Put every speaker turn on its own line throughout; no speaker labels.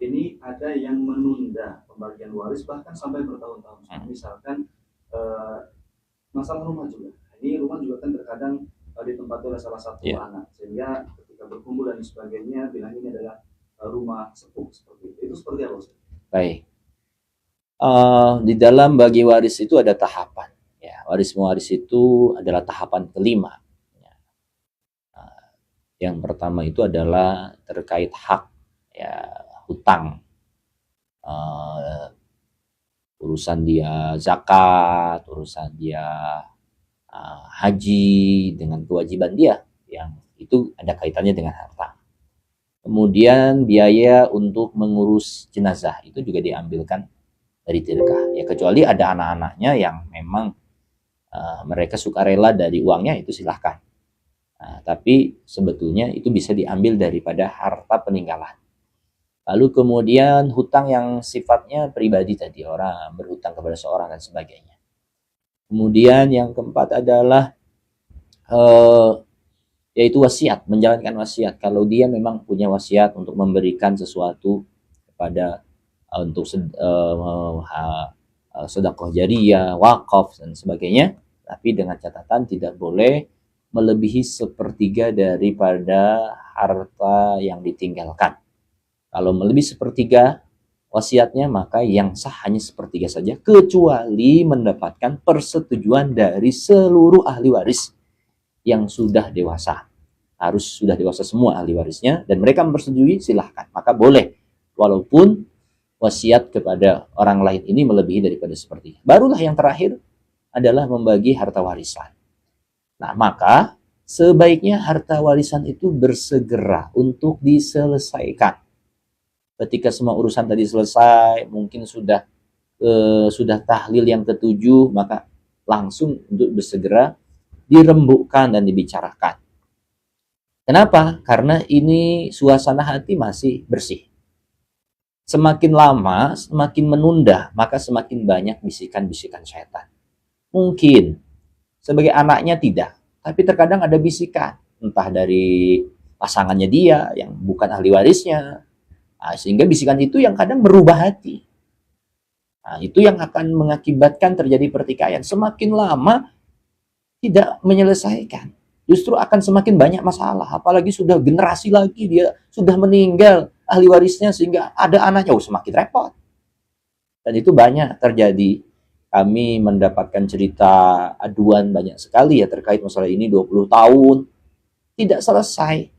ini ada yang menunda pembagian waris bahkan sampai bertahun-tahun. Misalkan masalah rumah juga. Ini rumah juga kan terkadang ditempati oleh salah satu anak, sehingga ketika berkumpul dan sebagainya bilang ini adalah rumah sepuh seperti itu. Itu seperti apa, Ustaz?
Baik. Di dalam bagi waris itu ada tahapan. Ya, waris mewaris itu adalah tahapan kelima. Ya. Yang pertama itu adalah terkait hak, ya, hutang. Urusan dia zakat, urusan dia haji dengan kewajiban dia yang itu ada kaitannya dengan harta. Kemudian biaya untuk mengurus jenazah itu juga diambilkan dari tilkah. Ya kecuali ada anak-anaknya yang memang mereka sukarela dari uangnya, itu silahkan. Tapi sebetulnya itu bisa diambil daripada harta peninggalan. Lalu kemudian hutang yang sifatnya pribadi tadi, orang berhutang kepada seorang dan sebagainya. Kemudian yang keempat adalah yaitu wasiat, menjalankan wasiat. Kalau dia memang punya wasiat untuk memberikan sesuatu kepada untuk sedekah jariyah, wakaf dan sebagainya, tapi dengan catatan tidak boleh melebihi sepertiga daripada harta yang ditinggalkan. Kalau melebihi sepertiga wasiatnya, maka yang sah hanya sepertiga saja, kecuali mendapatkan persetujuan dari seluruh ahli waris yang sudah dewasa. Harus sudah dewasa semua ahli warisnya, dan mereka mempersetujui, silahkan. Maka boleh, walaupun wasiat kepada orang lain ini melebihi daripada sepertiga. Barulah yang terakhir adalah membagi harta warisan. Nah, maka sebaiknya harta warisan itu bersegera untuk diselesaikan. Ketika semua urusan tadi selesai, mungkin sudah tahlil yang ketujuh, maka langsung untuk bersegera dirembukkan dan dibicarakan. Kenapa? Karena ini suasana hati masih bersih. Semakin lama, semakin menunda, maka semakin banyak bisikan-bisikan syaitan. Mungkin sebagai anaknya tidak, tapi terkadang ada bisikan, entah dari pasangannya dia yang bukan ahli warisnya. Sehingga bisikan itu yang kadang merubah hati. Itu yang akan mengakibatkan terjadi pertikaian. Semakin lama tidak menyelesaikan, justru akan semakin banyak masalah. Apalagi sudah generasi lagi dia sudah meninggal ahli warisnya, sehingga ada anaknya, semakin repot. Dan itu banyak terjadi. Kami mendapatkan cerita aduan banyak sekali ya terkait masalah ini. 20 tahun tidak selesai.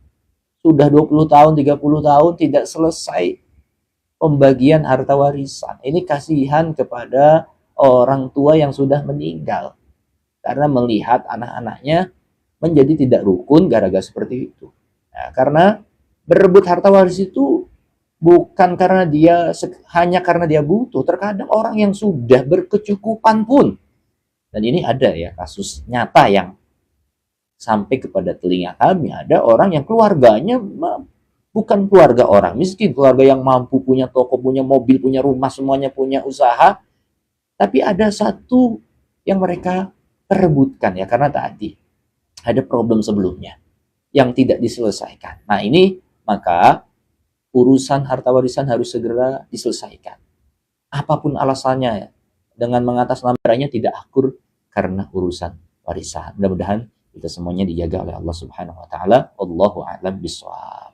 Sudah 20 tahun, 30 tahun tidak selesai pembagian harta warisan. Ini kasihan kepada orang tua yang sudah meninggal, karena melihat anak-anaknya menjadi tidak rukun gara-gara seperti itu. Nah, karena berebut harta waris itu bukan karena hanya karena dia butuh. Terkadang orang yang sudah berkecukupan pun, dan ini ada ya kasus nyata yang sampai kepada telinga kami, ada orang yang keluarganya bukan keluarga orang miskin, keluarga yang mampu, punya toko, punya mobil, punya rumah, semuanya punya usaha, tapi ada satu yang mereka perebutkan ya karena tadi ada problem sebelumnya yang tidak diselesaikan. Nah, ini maka urusan harta warisan harus segera diselesaikan. Apapun alasannya, dengan mengatasnamakannya tidak akur karena urusan warisan. Mudah-mudahan kita semuanya dijaga oleh Allah Subhanahu wa taala. Wallahu a'lam bishawab.